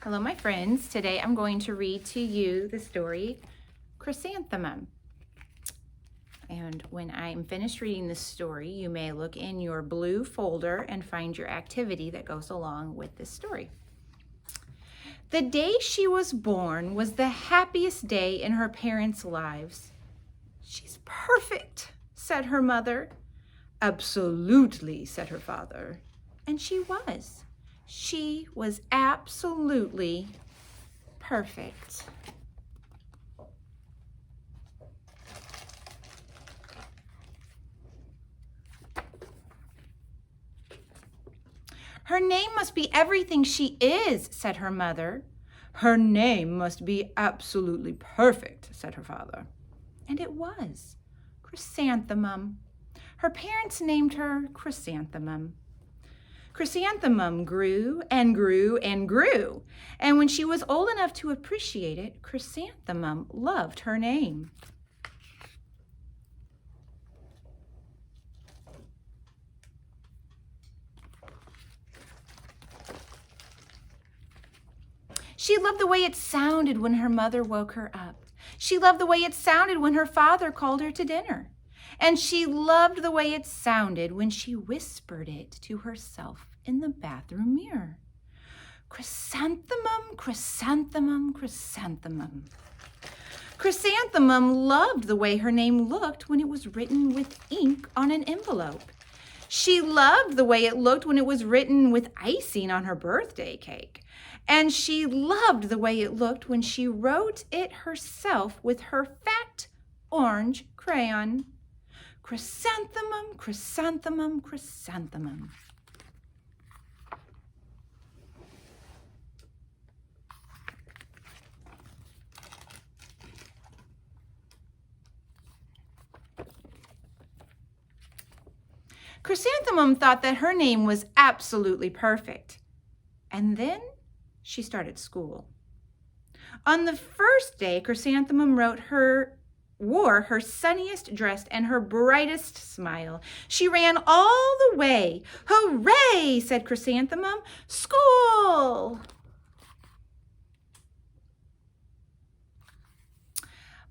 Hello, my friends. Today I'm going to read to you the story Chrysanthemum. And when I'm finished reading this story, you may look in your blue folder and find your activity that goes along with this story. The day she was born was the happiest day in her parents' lives. "She's perfect," said her mother. "Absolutely," said her father. And she was. She was absolutely perfect. "Her name must be everything she is," said her mother. "Her name must be absolutely perfect," said her father. And it was. Chrysanthemum. Her parents named her Chrysanthemum. Chrysanthemum grew and grew and grew, and when she was old enough to appreciate it, Chrysanthemum loved her name. She loved the way it sounded when her mother woke her up. She loved the way it sounded when her father called her to dinner. And she loved the way it sounded when she whispered it to herself in the bathroom mirror. Chrysanthemum, chrysanthemum, chrysanthemum. Chrysanthemum loved the way her name looked when it was written with ink on an envelope. She loved the way it looked when it was written with icing on her birthday cake. And she loved the way it looked when she wrote it herself with her fat orange crayon. Chrysanthemum, chrysanthemum, chrysanthemum. Chrysanthemum thought that her name was absolutely perfect. And then she started school. On the first day, Chrysanthemum wore her sunniest dress and her brightest smile. She ran all the way. "Hooray!" said Chrysanthemum. "School!"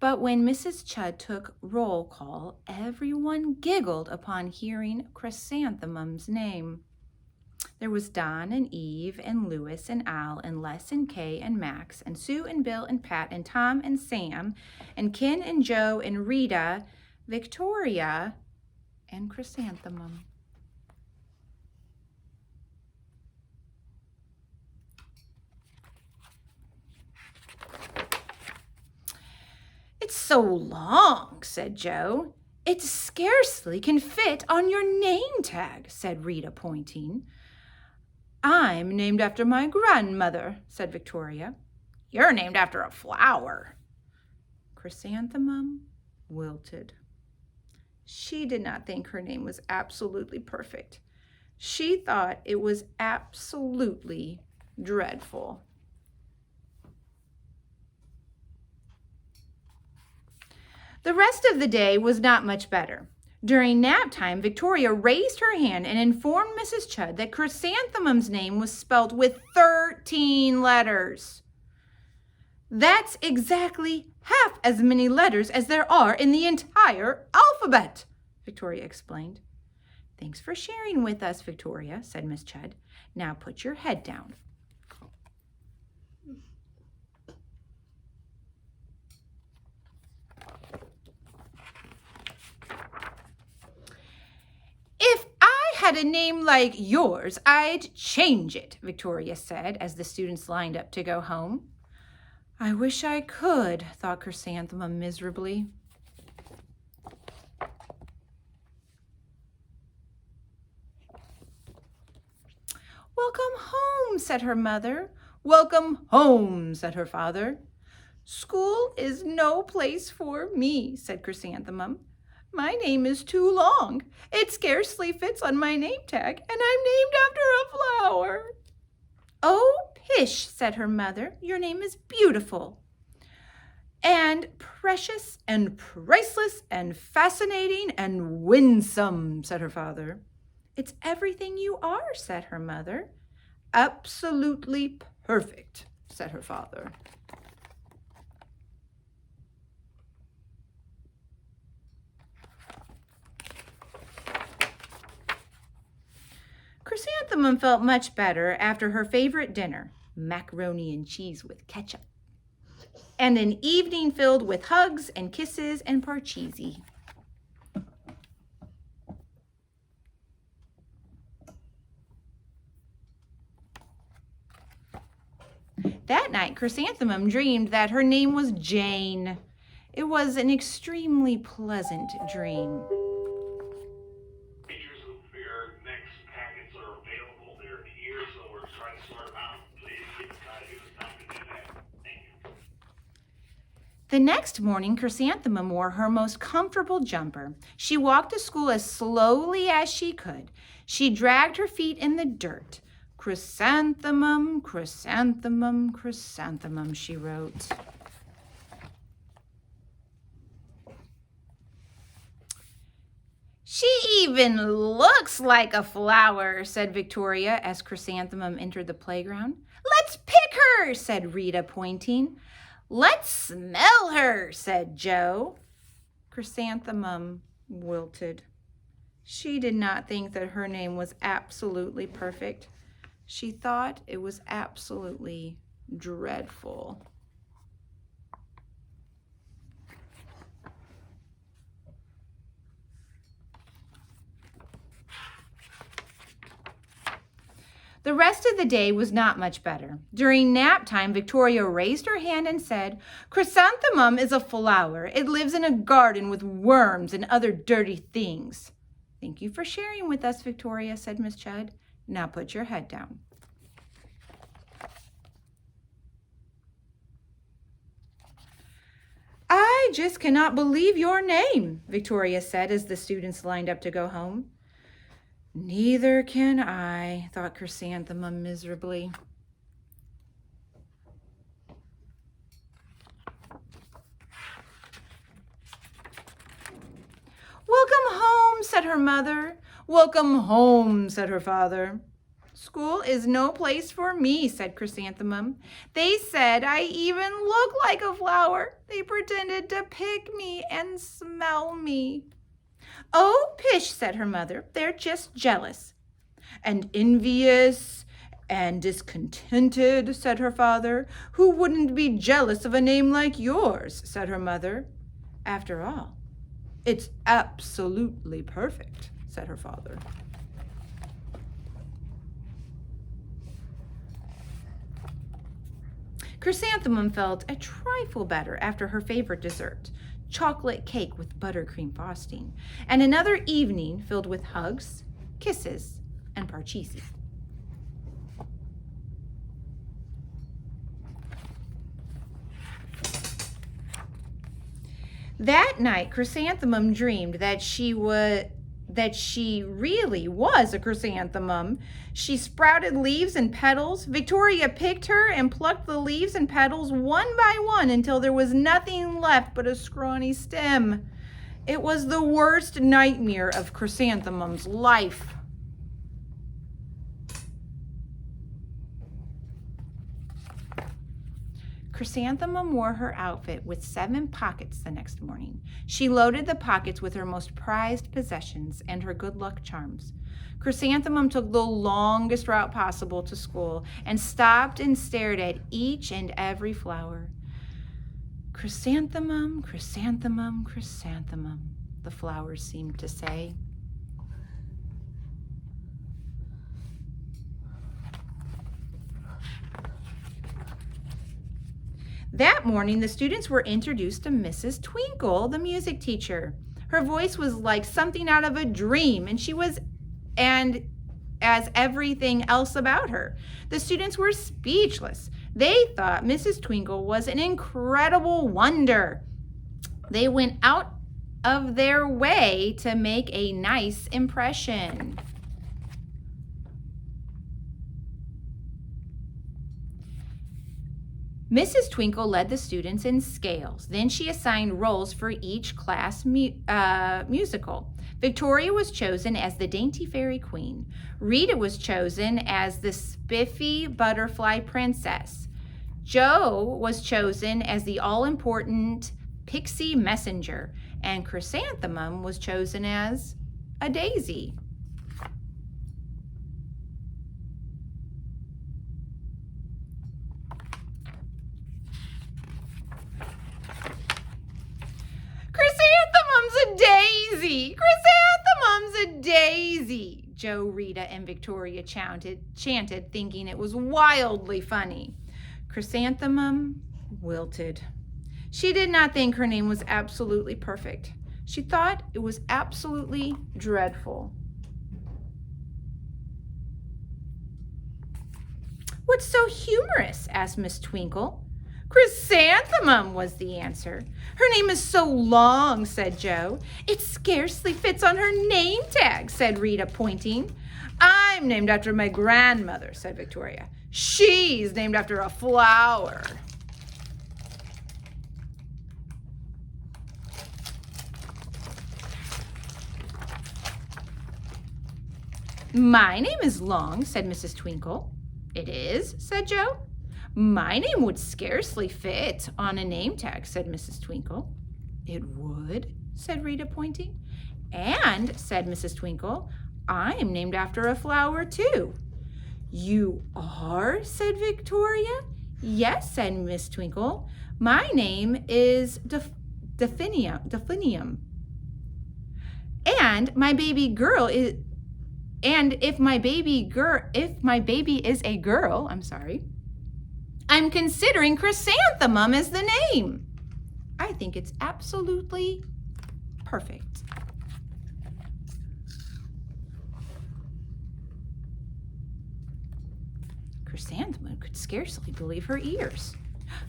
But when Mrs. Chudd took roll call, everyone giggled upon hearing Chrysanthemum's name. There was Don and Eve and Louis and Al and Les and Kay and Max and Sue and Bill and Pat and Tom and Sam and Ken and Joe and Rita, Victoria, and Chrysanthemum. "It's so long," said Joe. "It scarcely can fit on your name tag," said Rita, pointing. "I'm named after my grandmother," said Victoria. "You're named after a flower." Chrysanthemum wilted. She did not think her name was absolutely perfect. She thought it was absolutely dreadful. The rest of the day was not much better. During nap time, Victoria raised her hand and informed Mrs. Chudd that Chrysanthemum's name was spelled with 13 letters. "That's exactly half as many letters as there are in the entire alphabet," Victoria explained. "Thanks for sharing with us, Victoria," said Miss Chudd. "Now put your head down." "If I had a name like yours, I'd change it," Victoria said as the students lined up to go home. "I wish I could," thought Chrysanthemum miserably. "Welcome home," said her mother. "Welcome home," said her father. "School is no place for me," said Chrysanthemum. "My name is too long. It scarcely fits on my name tag, and I'm named after a flower." "Oh, pish," said her mother. "Your name is beautiful." "And precious and priceless and fascinating and winsome," said her father. "It's everything you are," said her mother. "Absolutely perfect," said her father. Chrysanthemum felt much better after her favorite dinner, macaroni and cheese with ketchup, and an evening filled with hugs and kisses and parcheesi. That night, Chrysanthemum dreamed that her name was Jane. It was an extremely pleasant dream. Your next packets are available there here, so we're trying to sort them out. Please give us time to do that. Thank you. The next morning, Chrysanthemum wore her most comfortable jumper. She walked to school as slowly as she could. She dragged her feet in the dirt. Chrysanthemum, chrysanthemum, chrysanthemum, she wrote. She even looks like a flower, said Victoria as Chrysanthemum entered the playground. Let's pick her, said Rita, pointing. Let's smell her, said Joe. Chrysanthemum wilted. She did not think that her name was absolutely perfect. She thought it was absolutely dreadful. The rest of the day was not much better. During nap time, Victoria raised her hand and said, Chrysanthemum is a flower. It lives in a garden with worms and other dirty things. Thank you for sharing with us, Victoria, said Miss Judd. Now put your head down. I just cannot believe your name, Victoria said as the students lined up to go home. Neither can I, thought Chrysanthemum miserably. Welcome home, said her mother. Welcome home, said her father. School is no place for me, said Chrysanthemum. They said I even look like a flower. They pretended to pick me and smell me. Oh, pish, said her mother. They're just jealous. And envious and discontented, said her father. Who wouldn't be jealous of a name like yours, said her mother. After all, it's absolutely perfect, said her father. Chrysanthemum felt a trifle better after her favorite dessert, chocolate cake with buttercream frosting, and another evening filled with hugs, kisses, and parcheesi. That night, Chrysanthemum dreamed that she really was a chrysanthemum. She sprouted leaves and petals. Victoria picked her and plucked the leaves and petals one by one until there was nothing left but a scrawny stem. It was the worst nightmare of Chrysanthemum's life. Chrysanthemum wore her outfit with 7 pockets the next morning. She loaded the pockets with her most prized possessions and her good luck charms. Chrysanthemum took the longest route possible to school and stopped and stared at each and every flower. Chrysanthemum, chrysanthemum, chrysanthemum, the flowers seemed to say. That morning, the students were introduced to Mrs. Twinkle, the music teacher. Her voice was like something out of a dream, and as everything else about her. The students were speechless. They thought Mrs. Twinkle was an incredible wonder. They went out of their way to make a nice impression. Mrs. Twinkle led the students in scales. Then she assigned roles for each class musical. Victoria was chosen as the Dainty Fairy Queen. Rita was chosen as the Spiffy Butterfly Princess. Joe was chosen as the all-important pixie messenger, and Chrysanthemum was chosen as a daisy. Chrysanthemum's a daisy! Chrysanthemum's a daisy! Joe, Rita, and Victoria chanted, thinking it was wildly funny. Chrysanthemum wilted. She did not think her name was absolutely perfect. She thought it was absolutely dreadful. "What's so humorous?" asked Miss Twinkle. "Chrysanthemum," was the answer. "Her name is so long," said Joe. "It scarcely fits on her name tag," said Rita, pointing. "I'm named after my grandmother," said Victoria. "She's named after a flower." "My name is Long," said Mrs. Twinkle. "It is?" said Joe. "My name would scarcely fit on a name tag," said Mrs. Twinkle. "It would?" said Rita, pointing. "And," said Mrs. Twinkle, "I am named after a flower too." "You are?" said Victoria. "Yes," said Miss Twinkle. "My name is Delphinium. And my baby girl is if my baby is a girl, I'm considering Chrysanthemum as the name. I think it's absolutely perfect." Chrysanthemum could scarcely believe her ears.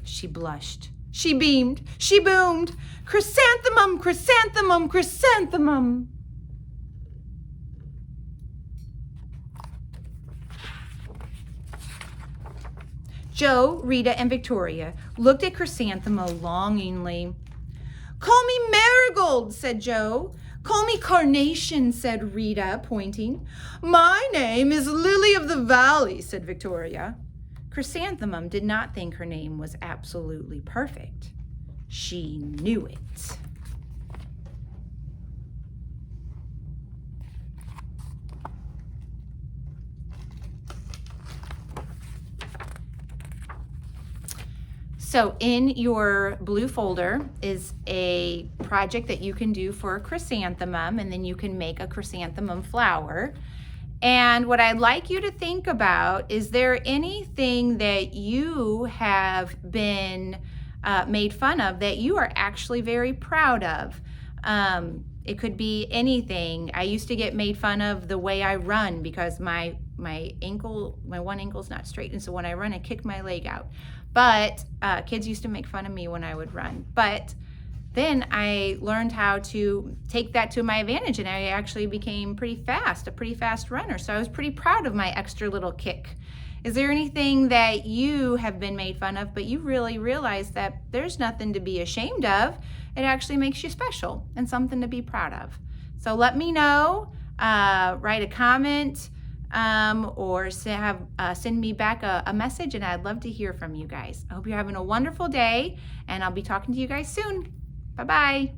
She blushed. She beamed. She boomed. "Chrysanthemum, chrysanthemum, chrysanthemum." Joe, Rita, and Victoria looked at Chrysanthemum longingly. "Call me Marigold," said Joe. "Call me Carnation," said Rita, pointing. "My name is Lily of the Valley," said Victoria. Chrysanthemum did not think her name was absolutely perfect. She knew it. So in your blue folder is a project that you can do for a chrysanthemum, and then you can make a chrysanthemum flower. And what I'd like you to think about, is there anything that you have been made fun of that you are actually very proud of? It could be anything. I used to get made fun of the way I run because my one ankle's not straight, and so when I run, I kick my leg out. But kids used to make fun of me when I would run. But then I learned how to take that to my advantage, and I actually became a pretty fast runner. So I was pretty proud of my extra little kick. Is there anything that you have been made fun of, but you really realize that there's nothing to be ashamed of? It actually makes you special and something to be proud of. So let me know, write a comment, or send me back a message, and I'd love to hear from you guys. I hope you're having a wonderful day, and I'll be talking to you guys soon. Bye-bye.